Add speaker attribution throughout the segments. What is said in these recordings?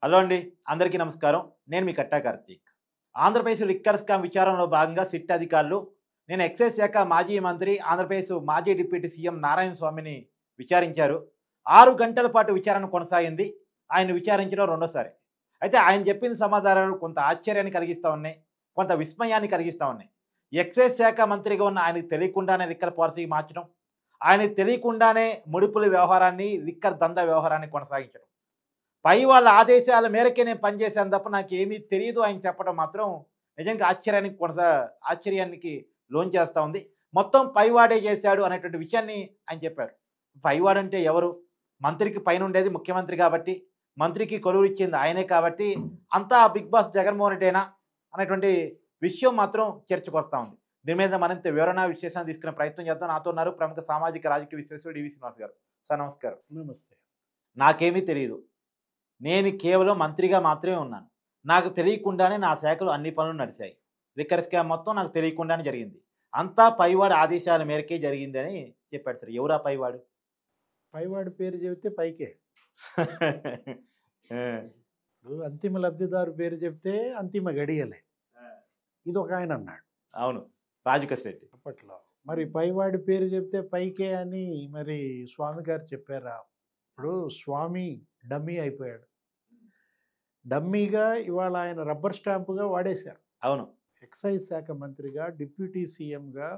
Speaker 1: Hello అండి. అందరికీ నమస్కారం. నేను మీ కట్టా కార్తీక్. ఆంధ్రప్రదేశ్ లిక్కర్ స్కామ్ విచారణలో భాగంగా సిట్ అధికారులు నేను ఎక్సైజ్ శాఖ మాజీ మంత్రి, ఆంధ్రప్రదేశ్ మాజీ డిప్యూటీ సీఎం నారాయణ స్వామిని విచారించారు. 6 గంటల పాటు విచారణ కొనసాగింది. ఆయన విచారించడం రెండోసారి. అయితే ఆయన చెప్పిన సమాధానాలు కొంత ఆశ్చర్యాన్ని కలిగిస్తా ఉన్నాయి. కొంత విస్మయాన్ని కలిగిస్తా ఉన్నాయి. ఎక్సైజ్ శాఖ మంత్రిగా ఉన్న ఆయనకు తెలియకుండానే లిక్కర్ పాలసీ మార్చడం, ఆయనకు తెలియకుండానే ముడుపుల వ్యవహారాన్ని, లిక్కర్ దందా వ్యవహారాన్ని కొనసాగించడం. పై వాళ్ళ ఆదేశాల మేరకే నేను పనిచేశాను తప్ప నాకేమీ తెలీదు ఆయన చెప్పడం మాత్రం నిజంగా ఆశ్చర్యానికి లోన్చేస్తా ఉంది. మొత్తం పైవాడే చేశాడు అనేటువంటి విషయాన్ని ఆయన చెప్పారు. పైవాడంటే ఎవరు? మంత్రికి పైనుండేది ముఖ్యమంత్రి కాబట్టి, మంత్రికి కొలువు ఇచ్చింది ఆయనే కాబట్టి అంతా బిగ్ బాస్ జగన్మోహన్ రెడ్డేనా అనేటువంటి విషయం మాత్రం చర్చకొస్తా ఉంది. దీని మీద మరింత వివరణ విశ్లేషణ తీసుకునే ప్రయత్నం చేద్దాం. నాతో ఉన్నారు ప్రముఖ సామాజిక రాజకీయ విశ్లేషకుడు డివి శ్రీనివాస్ గారు. సార్ నమస్కారం.
Speaker 2: నమస్తే.
Speaker 1: నాకేమీ తెలియదు. నేను కేవలం మంత్రిగా మాత్రమే ఉన్నాను. నాకు తెలియకుండానే నా శాఖలో అన్ని పనులు నడిచాయి. లిక్కర్ స్కామ్ మొత్తం నాకు తెలియకుండానే జరిగింది. అంతా పైవాడి ఆదేశాల మేరకే జరిగిందని చెప్పాడు సార్. ఎవరా పైవాడు?
Speaker 2: పైవాడి పేరు చెబితే పైకే. ఇప్పుడు అంతిమ లబ్ధిదారు పేరు చెప్తే అంతిమ గడియలే. ఇది ఒక ఆయన అన్నాడు.
Speaker 1: అవును, రాజకేష్ రెడ్డి
Speaker 2: అప్పట్లో. మరి పైవాడి పేరు చెప్తే పైకే అని మరి స్వామి గారు చెప్పారా? ఇప్పుడు స్వామి డమ్మీ అయిపోయాడు. డమ్మీగా ఇవాళ ఆయన రబ్బర్ స్టాంపుగా వాడేశారు.
Speaker 1: అవును.
Speaker 2: ఎక్సైజ్ శాఖ మంత్రిగా, డిప్యూటీ సీఎంగా,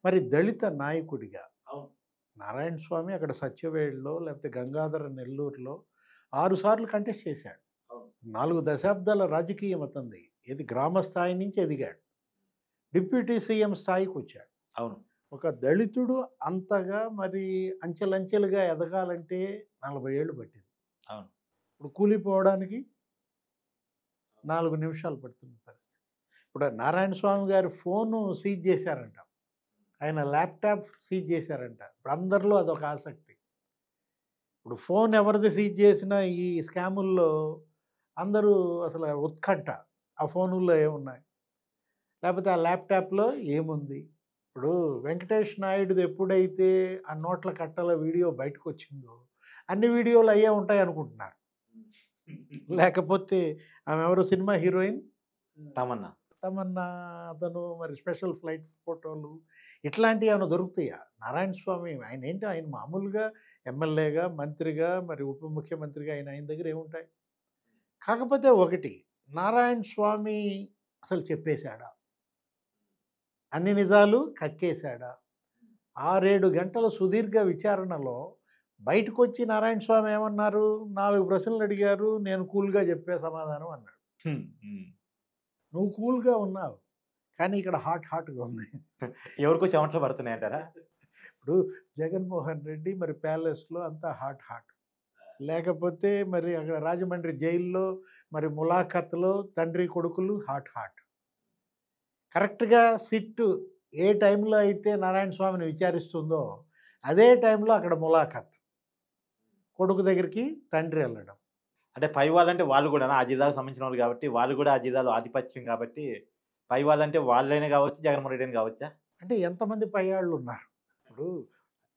Speaker 2: మరి దళిత నాయకుడిగా.
Speaker 1: అవును.
Speaker 2: నారాయణ స్వామి అక్కడ సత్యవేడులో లేకపోతే గంగాధర నెల్లూరులో 6 సార్లు కంటెస్ట్ చేశాడు. 4 దశాబ్దాల రాజకీయం అతంది. ఇది గ్రామ స్థాయి నుంచి ఎదిగాడు, డిప్యూటీ సీఎం స్థాయికి వచ్చాడు.
Speaker 1: అవును.
Speaker 2: ఒక దళితుడు అంతగా మరి అంచెలంచెలుగా ఎదగాలంటే 40 ఏళ్ళు పట్టింది.
Speaker 1: అవును.
Speaker 2: ఇప్పుడు కూలిపోవడానికి 4 నిమిషాలు పడుతున్న పరిస్థితి. ఇప్పుడు నారాయణ స్వామి గారి ఫోను సీజ్ చేశారంట, ఆయన ల్యాప్టాప్ సీజ్ చేశారంట. ఇప్పుడు అందరిలో అదొక ఆసక్తి. ఇప్పుడు ఫోన్ ఎవరిది సీజ్ చేసినా ఈ స్కాముల్లో అందరూ అసలు ఉత్కంఠ. ఆ ఫోనుల్లో ఏమున్నాయి, లేకపోతే ఆ ల్యాప్టాప్లో ఏముంది. ఇప్పుడు వెంకటేష్ నాయుడుది ఎప్పుడైతే ఆ నోట్ల కట్టల వీడియో బయటకు వచ్చిందో అన్ని వీడియోలు అయ్యే ఉంటాయి అనుకుంటున్నారు. లేకపోతే ఆమె ఎవరు, సినిమా హీరోయిన్ తమన్నా, అతను మరి స్పెషల్ ఫ్లైట్ ఫోటోలు ఇట్లాంటివి ఏమైనా దొరుకుతాయా? నారాయణ స్వామి ఆయన ఏంటి, ఆయన మామూలుగా ఎమ్మెల్యేగా, మంత్రిగా, మరి ఉప ముఖ్యమంత్రిగా ఆయన దగ్గర ఏముంటాయి? కాకపోతే ఒకటి, నారాయణ స్వామి అసలు చెప్పేశాడా? అన్ని నిజాలు కక్కేశాడా? 6-7 గంటల సుదీర్ఘ విచారణలో బయటకు వచ్చి నారాయణ స్వామి ఏమన్నారు? 4 ప్రశ్నలు అడిగారు, నేను కూల్గా చెప్పే సమాధానం అన్నాడు. నువ్వు కూల్గా ఉన్నావు, కానీ ఇక్కడ హాట్గా ఉంది.
Speaker 1: ఎవరికో చెమటలు పడుతున్నాయంటారా?
Speaker 2: ఇప్పుడు జగన్మోహన్ రెడ్డి మరి ప్యాలెస్లో అంతా హాట్, లేకపోతే మరి అక్కడ రాజమండ్రి జైల్లో మరి ములాఖత్లో తండ్రి కొడుకులు హాట్. కరెక్ట్గా సిట్టు ఏ టైంలో అయితే నారాయణ స్వామిని విచారిస్తుందో అదే టైంలో అక్కడ ములాఖత్, కొడుకు దగ్గరికి తండ్రి వెళ్ళడం.
Speaker 1: అంటే పై వాళ్ళంటే వాళ్ళు కూడా ఆ జిల్లాకు సంబంధించిన వాళ్ళు కాబట్టి, వాళ్ళు కూడా ఆ జిల్లాలో ఆధిపత్యం కాబట్టి పై వాళ్ళంటే వాళ్ళైనా కావచ్చు, జగన్మోహన్ రెడ్డి అని కావచ్చా?
Speaker 2: అంటే ఎంతమంది పైవాళ్ళు ఉన్నారు? ఇప్పుడు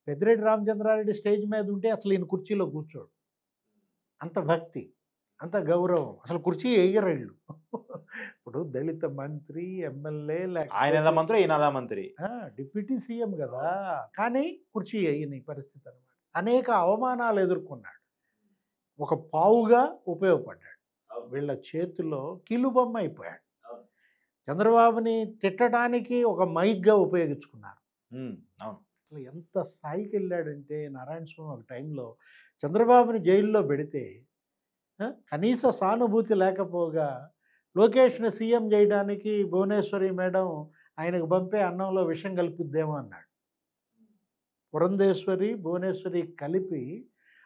Speaker 2: పెద్దిరెడ్డి రామచంద్రారెడ్డి స్టేజ్ మీద ఉంటే అసలు ఈయన కుర్చీలో కూర్చోడు. అంత భక్తి, అంత గౌరవం, అసలు కుర్చీ ఎయ్యరేళ్ళు. ఇప్పుడు దళిత మంత్రి, ఎమ్మెల్యే,
Speaker 1: ఆయన ఎలా మంత్రి, ఈయన ఎలా మంత్రి,
Speaker 2: డిప్యూటీ సీఎం కదా, కానీ కుర్చీ ఎయ్యని పరిస్థితి అనమాట. అనేక అవమానాలు ఎదుర్కొన్నాడు. ఒక పావుగా ఉపయోగపడ్డాడు. వీళ్ళ చేతిలో కీలుబొమ్మ అయిపోయాడు. చంద్రబాబుని తిట్టడానికి ఒక మైక్గా ఉపయోగించుకున్నారు.
Speaker 1: అవును.
Speaker 2: అసలు ఎంత స్థాయికి వెళ్ళాడంటే నారాయణ స్వామి ఒక టైంలో చంద్రబాబుని జైల్లో పెడితే కనీస సానుభూతి లేకపోగా లోకేష్ని సీఎం చేయడానికి భువనేశ్వరి మేడం ఆయనకు పంపే అన్నంలో విషం కలుపుద్దేమో అన్నాడు. పురంధేశ్వరి, భువనేశ్వరి కలిపి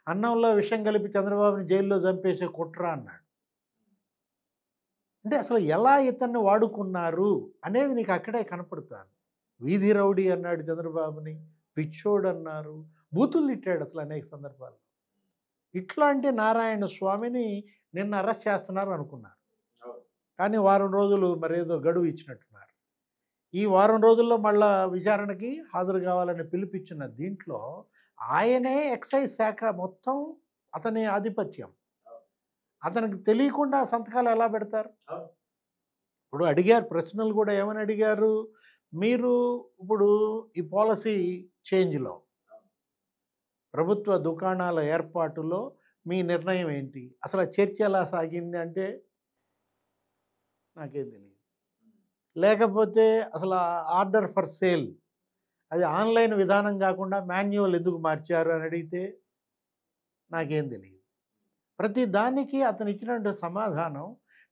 Speaker 2: అన్నంలో విషం కలిపి చంద్రబాబుని జైల్లో చంపేసే కుట్ర అన్నాడు. అంటే అసలు ఎలా ఇతన్ని వాడుకున్నారు అనేది నీకు అక్కడే కనపడుతుంది. వీధి రౌడీ అన్నాడు చంద్రబాబుని, పిచ్చోడు అన్నారు, బూతులు తిట్టాడు అసలు అనేక సందర్భాల్లో. ఇట్లాంటి నారాయణ స్వామిని నిన్న అరెస్ట్ చేస్తున్నారు అనుకున్నారు, కానీ వారం రోజులు మరేదో గడువు ఇచ్చినట్టున్నారు. ఈ వారం రోజుల్లో మళ్ళా విచారణకి హాజరు కావాలని పిలిపించిన దీంట్లో ఆయనే ఎక్సైజ్ శాఖ మొత్తం అతని ఆధిపత్యం. అతనికి తెలియకుండా సంతకాలు ఎలా పెడతారు? ఇప్పుడు అడిగారు ప్రశ్నలు కూడా ఏమని అడిగారు, మీరు ఇప్పుడు ఈ పాలసీ చేంజ్లో ప్రభుత్వ దుకాణాల ఏర్పాటులో మీ నిర్ణయం ఏంటి, అసలు ఆ చర్చ ఎలా సాగింది అంటే నాకేం తెలియదు. లేకపోతే అసలు ఆర్డర్ ఫర్ సేల్ అది ఆన్లైన్ విధానం కాకుండా మాన్యువల్ ఎందుకు మార్చారు అని అడిగితే నాకేం తెలియదు. ప్రతి దానికి అతను ఇచ్చినటువంటి సమాధానం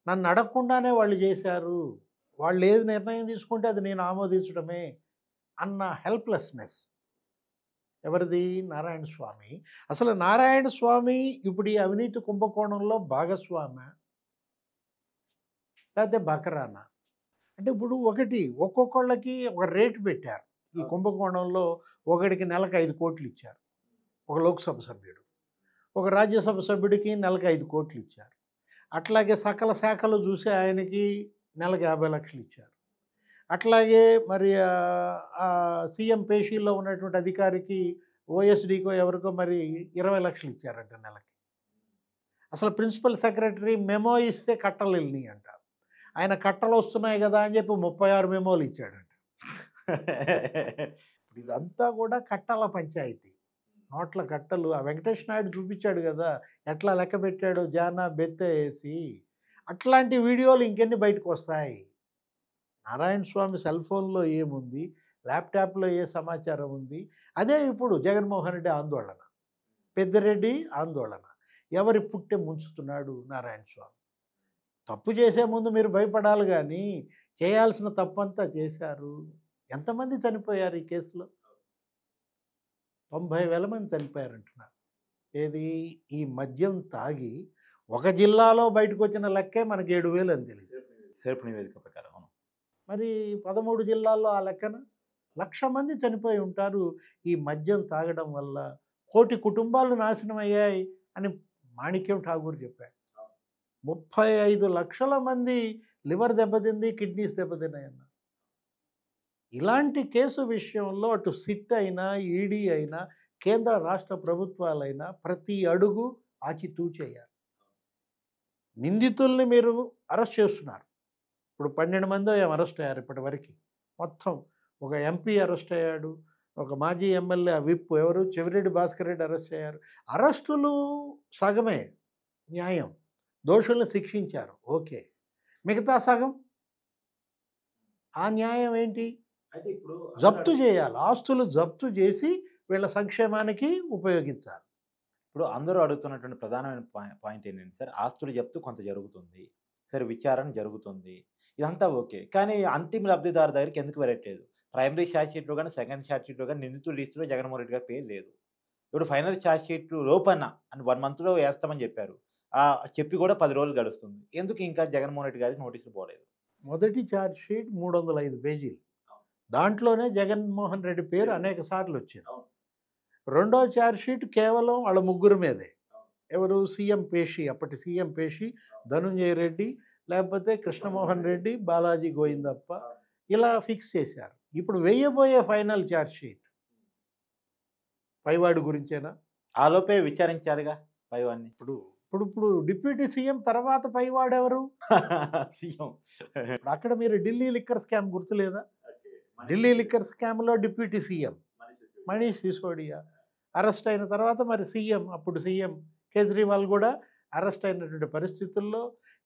Speaker 2: నన్ను అడగకుండానే వాళ్ళు చేశారు, వాళ్ళు ఏది నిర్ణయం తీసుకుంటే అది నేను ఆమోదించడమే అన్న హెల్ప్లెస్నెస్ ఎవరిది? నారాయణ స్వామి. అసలు నారాయణ స్వామి ఇప్పుడు ఈ అవినీతి కుంభకోణంలో భాగస్వామి లేకపోతే బకరానా అంటే ఇప్పుడు ఒకటి ఒక్కొక్కళ్ళకి ఒక రేటు పెట్టారు. ఈ కుంభకోణంలో ఒకడికి నెలకు 5 కోట్లు ఇచ్చారు, ఒక లోక్సభ సభ్యుడు. ఒక రాజ్యసభ సభ్యుడికి నెలకు 5 కోట్లు ఇచ్చారు. అట్లాగే సకల శాఖలు చూసి ఆయనకి నెలకు 50 లక్షలు ఇచ్చారు. అట్లాగే మరి సీఎం పేషీలో ఉన్నటువంటి అధికారికి ఓఎస్డీకో ఎవరికో మరి 20 లక్షలు ఇచ్చారంట నెలకి. అసలు ప్రిన్సిపల్ సెక్రటరీ మెమో ఇస్తే కట్టలు వెళ్ళినాయి అంట. ఆయన కట్టలు వస్తున్నాయి కదా అని చెప్పి 36 మెమోలు ఇచ్చాడంట. ఇప్పుడు ఇదంతా కూడా కట్టల పంచాయతీ, నోట్ల కట్టలు. ఆ వెంకటేష్ నాయుడు చూపించాడు కదా ఎట్లా లెక్క పెట్టాడు జానా బెత్త వేసి. అట్లాంటి వీడియోలు ఇంకెన్ని బయటకు వస్తాయి? నారాయణ స్వామి సెల్ ఫోన్లో ఏముంది, ల్యాప్టాప్లో ఏ సమాచారం ఉంది, అదే ఇప్పుడు జగన్మోహన్ రెడ్డి ఆందోళన, పెద్దిరెడ్డి ఆందోళన. ఎవరి పుట్టె ముంచుతున్నాడు నారాయణ స్వామి. తప్పు చేసే ముందు మీరు భయపడాలి, కానీ చేయాల్సిన తప్పంతా చేశారు. ఎంతమంది చనిపోయారు ఈ కేసులో? 90,000 మంది చనిపోయారంటున్నారు. ఏది? ఈ మద్యం తాగి ఒక జిల్లాలో బయటకు వచ్చిన లెక్కే మనకి 7,000 అని తెలియదు
Speaker 1: సేర్పు నివేదిక ప్రకారం.
Speaker 2: మరి 13 జిల్లాల్లో ఆ లెక్కన 1,00,000 మంది చనిపోయి ఉంటారు ఈ మద్యం తాగడం వల్ల. 1,00,000 కుటుంబాలు నాశనం అయ్యాయి అని మాణిక్యం ఠాగూర్ చెప్పాడు. 35 లక్షల మంది లివర్ దెబ్బతింది, కిడ్నీస్ దెబ్బతిన్నాయన్న. ఇలాంటి కేసు విషయంలో అటు సిట్ అయినా, ఈడీ అయినా, కేంద్ర రాష్ట్ర ప్రభుత్వాలైనా ప్రతి అడుగు ఆచితూచేయాలి. నిందితుల్ని మీరు అరెస్ట్ చేస్తున్నారు. ఇప్పుడు 12 మంది అరెస్ట్ అయ్యారు ఇప్పటి వరకు. మొత్తం ఒక ఎంపీ అరెస్ట్ అయ్యాడు, ఒక మాజీ ఎమ్మెల్యే విప్ ఎవరు చెవిరెడ్డి భాస్కర్ రెడ్డి అరెస్ట్ అయ్యారు. అరెస్టులు సగమే న్యాయం, దోషులను శిక్షించారు, ఓకే. మిగతా సగం ఆ న్యాయం ఏంటి?
Speaker 1: అయితే ఇప్పుడు
Speaker 2: జప్తు చేయాలి, ఆస్తులు జప్తు చేసి వీళ్ళ సంక్షేమానికి ఉపయోగించాలి.
Speaker 1: ఇప్పుడు అందరూ అడుగుతున్నటువంటి ప్రధానమైన పాయింట్ ఏంటంటే సార్, ఆస్తులు జప్తు కొంత జరుగుతుంది, సరే విచారణ జరుగుతుంది, ఇదంతా ఓకే. కానీ అంతిమ లబ్ధిదారు దగ్గరికి ఎందుకు వెళ్ళట్లేదు? ప్రైమరీ ఛార్జ్ షీట్లో కానీ సెకండ్ ఛార్జ్ షీట్లో కానీ నిందితుల లిస్టులో జగన్మోహన్ రెడ్డి గారి పేరు లేదు. ఇప్పుడు ఫైనల్ ఛార్జ్ షీట్ లోపన్న అని 1 మంత్లో వేస్తామని చెప్పారు. చెప్పి కూడా 10 రోజులు గడుస్తుంది. ఎందుకు ఇంకా జగన్మోహన్ రెడ్డి గారికి నోటీసులు పోలేదు?
Speaker 2: మొదటి ఛార్జ్ షీట్ 305 పేజీలు, దాంట్లోనే జగన్మోహన్ రెడ్డి పేరు అనేక సార్లు వచ్చింది. రెండో ఛార్జ్ షీట్ కేవలం వాళ్ళ ముగ్గురు మీదే. ఎవరు? సీఎం పేషి, అప్పటి సీఎం పేషి, ధనుంజయ రెడ్డి, లేకపోతే కృష్ణమోహన్ రెడ్డి, బాలాజీ గోవిందప్ప, ఇలా ఫిక్స్ చేశారు. ఇప్పుడు వేయబోయే ఫైనల్ ఛార్జ్ షీట్ పైవాడి గురించేనా?
Speaker 1: ఆలోపే విచారించారుగా పైవాడిని.
Speaker 2: ఇప్పుడు ఇప్పుడు ఇప్పుడు డిప్యూటీ సీఎం తర్వాత పైవాడు ఎవరు?
Speaker 1: సీఎం.
Speaker 2: ఇప్పుడు అక్కడ మీరు ఢిల్లీ లిక్కర్ స్కామ్ గుర్తులేదా? ఢిల్లీ లిక్కర్ స్కామ్లో deputy CM Manish Sisodia arrest అయిన తర్వాత మరి సీఎం, అప్పుడు సీఎం కేజ్రీవాల్ కూడా అరెస్ట్ అయినటువంటి పరిస్థితుల్లో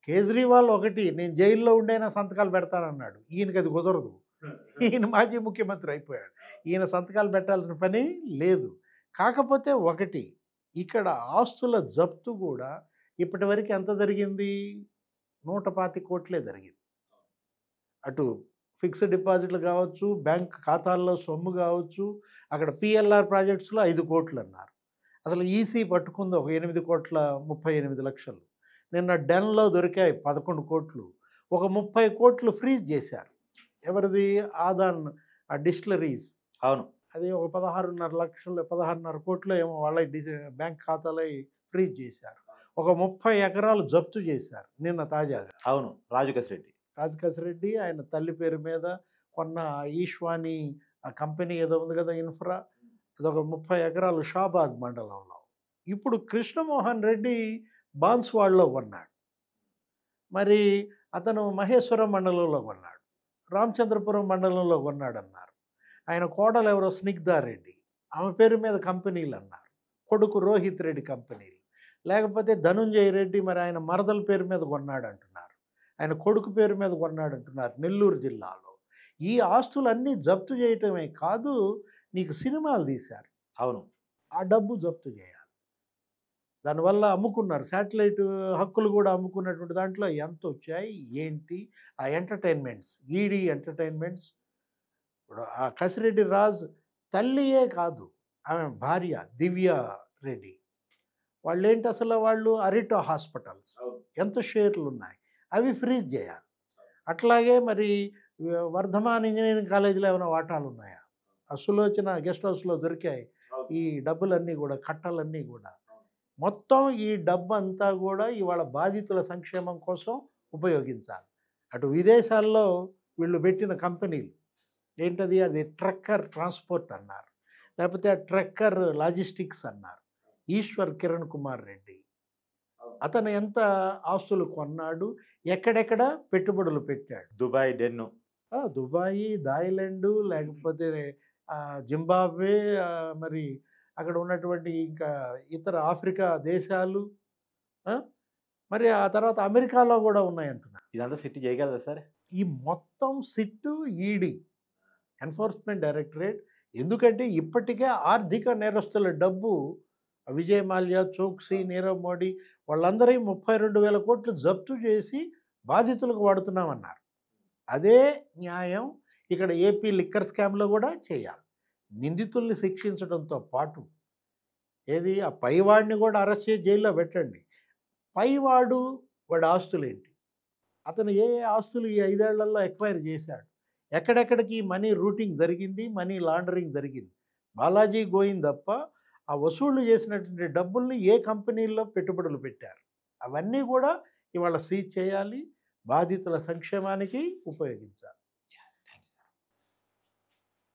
Speaker 2: కేజ్రీవాల్ ఒకటి నేను జైల్లో ఉండైనా సంతకాలు పెడతానన్నాడు. ఈయనకి అది కుదరదు, ఈయన మాజీ ముఖ్యమంత్రి అయిపోయాడు, ఈయన సంతకాలు పెట్టాల్సిన పని లేదు. కాకపోతే ఒకటి, ఇక్కడ ఆస్తుల జప్తు కూడా ఇప్పటి వరకు ఎంత జరిగింది? 125 కోట్లే జరిగింది. అటు ఫిక్స్డ్ డిపాజిట్లు కావచ్చు, బ్యాంక్ ఖాతాల్లో సొమ్ము కావచ్చు, అక్కడ పిఎల్ఆర్ ప్రాజెక్ట్స్లో 5 కోట్లు అన్నారు. అసలు ఈసీ పట్టుకుంది ఒక 8,38,00,000. నిన్న డెన్లో దొరికాయి 11 కోట్లు. ఒక 30 కోట్లు ఫ్రీజ్ చేశారు. ఎవరిది? ఆదాన్ డిస్టిలరీస్.
Speaker 1: అవును,
Speaker 2: అది ఒక 16,5 కోట్లు ఏమో వాళ్ళ బ్యాంక్ ఖాతాలో ఫ్రీజ్ చేశారు. ఒక 30 ఎకరాలు జప్తు చేశారు నిన్న తాజాగా.
Speaker 1: అవును,
Speaker 2: రాజకేశ్వరరెడ్డి ఆయన తల్లి పేరు మీద కొన్న ఈశ్వాని ఆ కంపెనీ ఏదో ఉంది కదా ఇన్ఫ్రా, అదొక 30 ఎకరాలు షాబాద్ మండలంలో. ఇప్పుడు కృష్ణమోహన్ రెడ్డి బాన్స్వాడలో కొన్నాడు, మరి అతను మహేశ్వరం మండలంలో కొన్నాడు, రామచంద్రపురం మండలంలో కొన్నాడన్నారు. ఆయన కోడలు ఎవరో స్నిగ్ధారెడ్డి, ఆమె పేరు మీద కంపెనీలు అన్నారు. కొడుకు రోహిత్ రెడ్డి కంపెనీలు, లేకపోతే ధనుంజయ రెడ్డి మరి ఆయన మరదల పేరు మీద కొన్నాడు అంటున్నారు, ఆయన కొడుకు పేరు మీద కొన్నాడు అంటున్నారు నెల్లూరు జిల్లాలో. ఈ ఆస్తులన్నీ జప్తు చేయటమే కాదు, నీకు సినిమాలు తీశారు,
Speaker 1: అవును,
Speaker 2: ఆ డబ్బు జప్తు చేయాలి. దానివల్ల అమ్ముకున్నారు, శాటిలైట్ హక్కులు కూడా అమ్ముకున్నటువంటి దాంట్లో ఎంత వచ్చాయి ఏంటి, ఆ ఎంటర్టైన్మెంట్స్, ఈడీ ఎంటర్టైన్మెంట్స్. ఇప్పుడు ఆ కసిరెడ్డి రాజ్ తల్లియే కాదు, ఆమె భార్య దివ్య రెడ్డి, వాళ్ళు ఏంటి అసలు, వాళ్ళు అరిటో హాస్పిటల్స్ ఎంత షేర్లు ఉన్నాయి అవి ఫ్రీజ్ చేయాలి. అట్లాగే మరి వర్ధమాన్ ఇంజనీరింగ్ కాలేజీలో ఏమైనా వాటాలు ఉన్నాయా, ఆ సులోచన గెస్ట్ హౌస్లో దొరికాయి ఈ డబ్బులన్నీ కూడా, కట్టలన్నీ కూడా. మొత్తం ఈ డబ్బు అంతా కూడా ఇవాళ బాధితుల సంక్షేమం కోసం ఉపయోగించాలి. అటు విదేశాల్లో వీళ్ళు పెట్టిన కంపెనీలు ఏంటది, అది ట్రక్కర్ ట్రాన్స్పోర్ట్ అన్నారు, లేకపోతే ఆ ట్రక్కర్ లాజిస్టిక్స్ అన్నారు. ఈశ్వర్ కిరణ్ కుమార్ రెడ్డి అతను ఎంత ఆస్తులు కొన్నాడు, ఎక్కడెక్కడ పెట్టుబడులు పెట్టాడు.
Speaker 1: దుబాయ్ డెన్ను,
Speaker 2: దుబాయి, థాయిలాండ్, లేకపోతే జింబాబ్వే, మరి అక్కడ ఉన్నటువంటి ఇంకా ఇతర ఆఫ్రికా దేశాలు, మరి ఆ తర్వాత అమెరికాలో కూడా ఉన్నాయంటున్నారు.
Speaker 1: ఇదంతా సిట్ చేయగలదా సార్?
Speaker 2: ఈ మొత్తం సిట్టు, ఈడీ, ఎన్ఫోర్స్మెంట్ డైరెక్టరేట్. ఎందుకంటే ఇప్పటికే ఆర్థిక నేరస్తుల డబ్బు విజయ్ మాల్యా, చోక్సీ, నీరవ్ మోడీ వాళ్ళందరి 32,000 కోట్లు జప్తు చేసి బాధితులకు వాడుతున్నామన్నారు. అదే న్యాయం ఇక్కడ ఏపీ లిక్కర్ స్కామ్లో కూడా చేయాలి. నిందితుల్ని శిక్షించడంతో పాటు ఏది ఆ పైవాడిని కూడా అరెస్ట్ చేసి జైల్లో పెట్టండి. పైవాడు వాడి ఆస్తులేంటి, అతను ఏ ఆస్తులు ఈ 5 ఏళ్లలో ఎక్వైర్ చేశాడు, ఎక్కడెక్కడికి మనీ రూటింగ్ జరిగింది, మనీ లాండరింగ్ జరిగింది, బాలాజీ గోయింగ్ తప్ప ఆ వసూళ్లు చేసినటువంటి డబ్బుల్ని ఏ కంపెనీల్లో పెట్టుబడులు పెట్టారు అవన్నీ కూడా ఇవాళ సీజ్ చేయాలి, బాధితుల సంక్షేమానికి ఉపయోగించాలి.